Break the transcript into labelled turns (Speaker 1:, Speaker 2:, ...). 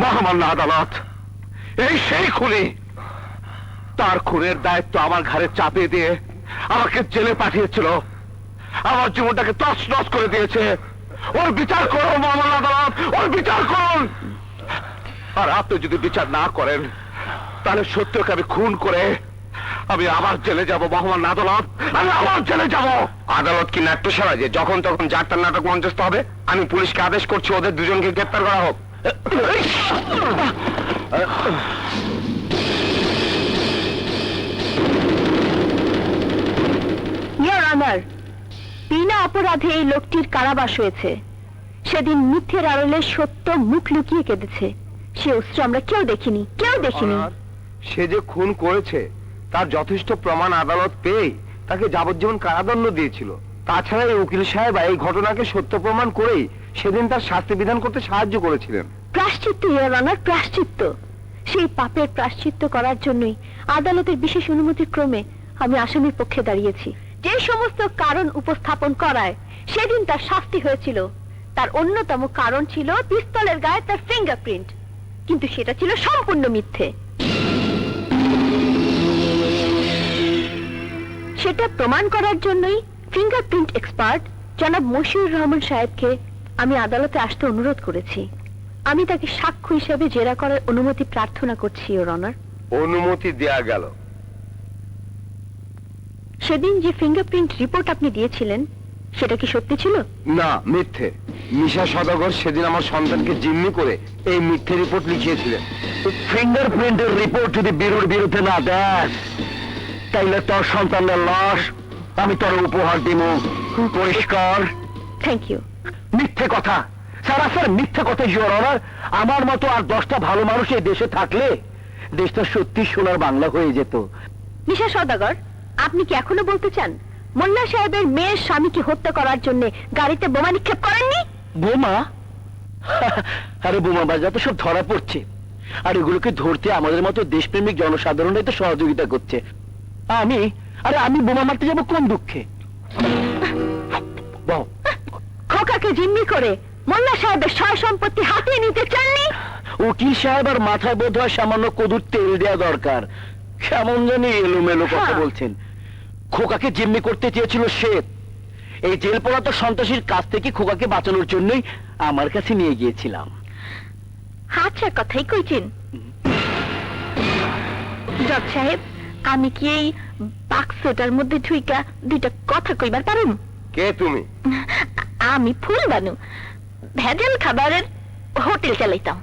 Speaker 1: মহামান্য আদালত, এই সেই খুনি। তার খুনের দায়িত্ব আমার ঘাড়ে চাপিয়ে দিয়ে আমাকে জেলে পাঠিয়েছিল, আমার জীবনটাকে তছনছ করে দিয়েছে। ওর বিচার করুন মহামান্য আদালত, ওর বিচার করুন। আর আপনি যদি বিচার না করেন তাহলে সত্যকে আমি খুন করে আমি আবার জেলে যাব। মহামান্য আদালত, আমি আবার জেলে যাব। আদালত কি নাট্যশালা যে যখন তখন যার তার নাটক মঞ্চস্থ হবে? আমি পুলিশকে আদেশ করছি ওদের দুজনকে গ্রেপ্তার করা হোক।
Speaker 2: ইয়োর অনার, বিনা অপরাধে এই লোকটির কারাবাস হয়েছে। সেদিন মিথ্যের আড়ালে সত্য মুখ লুকিয়ে কেঁদেছে। সে অস্ত্র আমরা কেউ দেখিনি, কেউ দেখিনি।
Speaker 1: সে যে খুন করেছে তার যথেষ্ট প্রমাণ আদালত পেয়ে তাকে যাবজ্জীবন কারাদণ্ড দিয়েছিল। তাছাড়া এই উকিল সাহেব এই ঘটনাকে সত্য প্রমাণ করেই সেদিন তার শাস্তি বিধান করতে সাহায্য করেছিলেন।
Speaker 2: প্রায়শ্চিত্ত ইয়োর অনার, প্রায়শ্চিত্ত। সেই পাপের প্রায়শ্চিত্ত করার জন্যই আদালতের বিশেষ অনুমতি ক্রমে আমি আসামির পক্ষে দাঁড়িয়েছি। যে সমস্ত কারণ উপস্থাপন করায় সেদিন তার শাস্তি হয়েছিল, তার অন্যতম কারণ ছিল পিস্তলের গায়ে তার ফিঙ্গারপ্রিন্ট, কিন্তু সেটা ছিল সম্পূর্ণ মিথ্যে। সেটা প্রমাণ করার জন্যই ফিঙ্গারপ্রিন্ট এক্সপার্ট জনাব মশিউর রহমান সাহেবকে আমি আদালতে আসতে অনুরোধ করেছি। আমি তাকে সাক্ষ্য হিসেবে জেরা করার অনুমতি প্রার্থনা করছি ইওর অনার।
Speaker 1: অনুমতি দেয়া গেল।
Speaker 2: সেদিন যে ফিঙ্গারপ্রিন্ট রিপোর্ট আপনি দিয়েছিলেন সেটা কি সত্যি ছিল?
Speaker 1: না, মিথ্যে। মিশা সদাগর সেদিন আমার সন্তানকে জিম্মি করে এই মিথ্যে রিপোর্ট লিখিয়েছিলেন। ফিঙ্গারপ্রিন্টের রিপোর্ট যদি বিরুর বিরুদ্ধে না দেয় তাইলে তোর সন্তানের লাশ আমি তোর উপহার দিব। পরিষ্কার?
Speaker 2: Thank you.
Speaker 1: মিথ্যে কথা, স্যার মিথ্যে কথা ইওর অনার। আমার মতো আর 10টা ভালো মানুষ এই দেশে থাকলে দেশটা সত্যি সোনার বাংলা হয়ে যেত।
Speaker 2: মিশা সওদাগর, আপনি কি এখনো বলতে চান মোল্লা সাহেবের মেয়ের স্বামীকে হত্যা করার জন্য গাড়িতে বোমা নিক্ষেপ করেননি?
Speaker 1: বোমা? আরে বোমা বাজার তো সব ধরা পড়ছে, আর এগুলোকে ধরতে আমাদের মতো দেশপ্রেমিক জনসাধারণরাই তো সহযোগিতা করছে। আমি বোমা মারতে যাবো কোন দুঃখে?
Speaker 2: খোকাকে জিম্মি করে মোল্লা সাহেবের সয় সম্পত্তি হাতিয়ে নিতে চাননি?
Speaker 1: উকিল সাহেব আর মাথায় বোধ হয় সামান্য কদুর তেল দেওয়া দরকার। কেমন জানি এলোমেলো কথা বলছেন। খোকাকে জিম্মি করতে চেয়েছিল সে। এই জেল পড়াতো সন্ত্রাসীর কাছ থেকে খোকাকে বাঁচানোর জন্যই আমার কাছে নিয়ে গিয়েছিলাম।
Speaker 2: আচ্ছা, কথাই কইছেন। জজ সাহেব, আমি কি এই বাক্সটার মধ্যে ঢুইকা দুইটা কথা কইবার পারুম?
Speaker 1: কে তুমি?
Speaker 2: আমি ফুলবানু, ভেজাল খাবারের হোটেল চালাইতাম।